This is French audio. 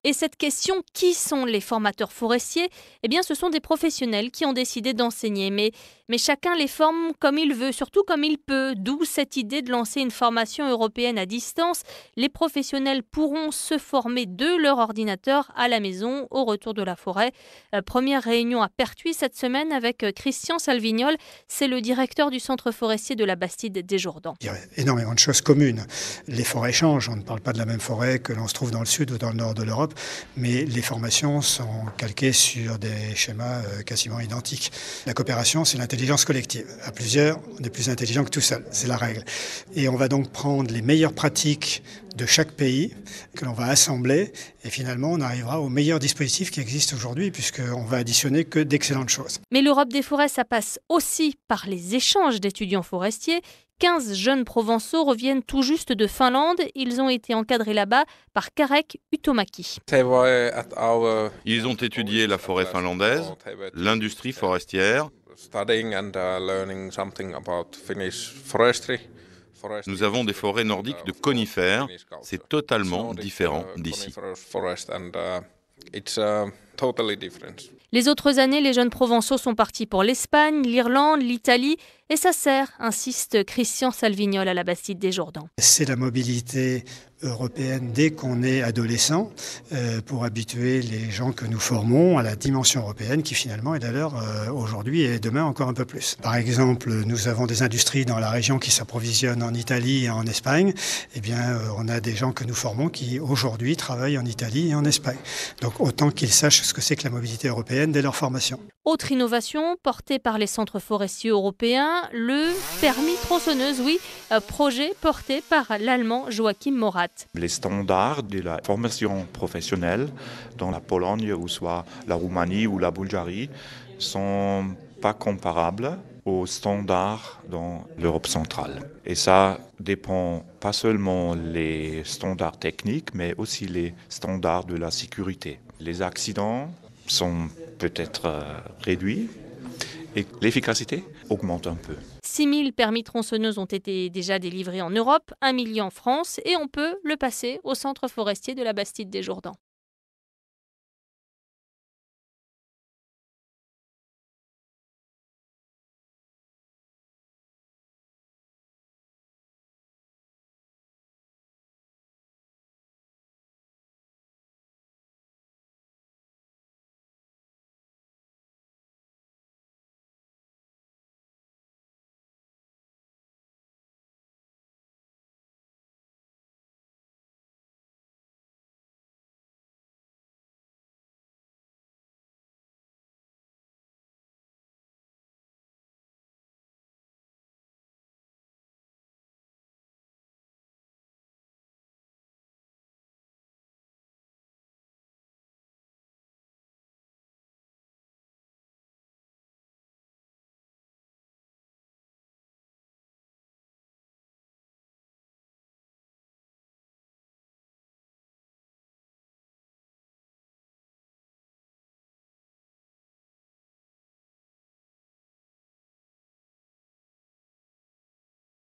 Et cette question, qui sont les formateurs forestiers? Eh bien, ce sont des professionnels qui ont décidé d'enseigner. Mais chacun les forme comme il veut, surtout comme il peut. D'où cette idée de lancer une formation européenne à distance. Les professionnels pourront se former de leur ordinateur à la maison au retour de la forêt. Première réunion à Pertuis cette semaine avec Christian Salvignol. C'est le directeur du centre forestier de la Bastide des Jourdans. Il y a énormément de choses communes. Les forêts changent. On ne parle pas de la même forêt que l'on se trouve dans le sud ou dans le nord de l'Europe, mais les formations sont calquées sur des schémas quasiment identiques. La coopération, c'est l'intelligence collective. À plusieurs, on est plus intelligent que tout seul. C'est la règle. Et on va donc prendre les meilleures pratiques de chaque pays que l'on va assembler et finalement on arrivera au meilleur dispositif qui existe aujourd'hui puisqu'on va additionner que d'excellentes choses. Mais l'Europe des forêts, ça passe aussi par les échanges d'étudiants forestiers. 15 jeunes provençaux reviennent tout juste de Finlande. Ils ont été encadrés là-bas par Karek Utomaki. Ils ont étudié la forêt finlandaise, l'industrie forestière. Nous avons des forêts nordiques de conifères. C'est totalement différent d'ici. Les autres années, les jeunes provençaux sont partis pour l'Espagne, l'Irlande, l'Italie. Et ça sert, insiste Christian Salvignol à la Bastide des Jourdans. C'est la mobilité européenne dès qu'on est adolescent pour habituer les gens que nous formons à la dimension européenne qui finalement est d'ailleurs aujourd'hui et demain encore un peu plus. Par exemple, nous avons des industries dans la région qui s'approvisionnent en Italie et en Espagne. Eh bien, on a des gens que nous formons qui aujourd'hui travaillent en Italie et en Espagne. Donc autant qu'ils sachent ce que c'est que la mobilité européenne dès leur formation. Autre innovation portée par les centres forestiers européens, le permis tronçonneuse, projet porté par l'Allemand Joachim Morat. Les standards de la formation professionnelle dans la Pologne ou soit la Roumanie ou la Bulgarie sont pas comparables aux standards dans l'Europe centrale. Et ça dépend pas seulement les standards techniques, mais aussi les standards de la sécurité. Les accidents sont peut-être réduits et l'efficacité augmente un peu. 6000 permis tronçonneuses ont été déjà délivrés en Europe, 1 million en France et on peut le passer au centre forestier de la Bastide des Jourdans.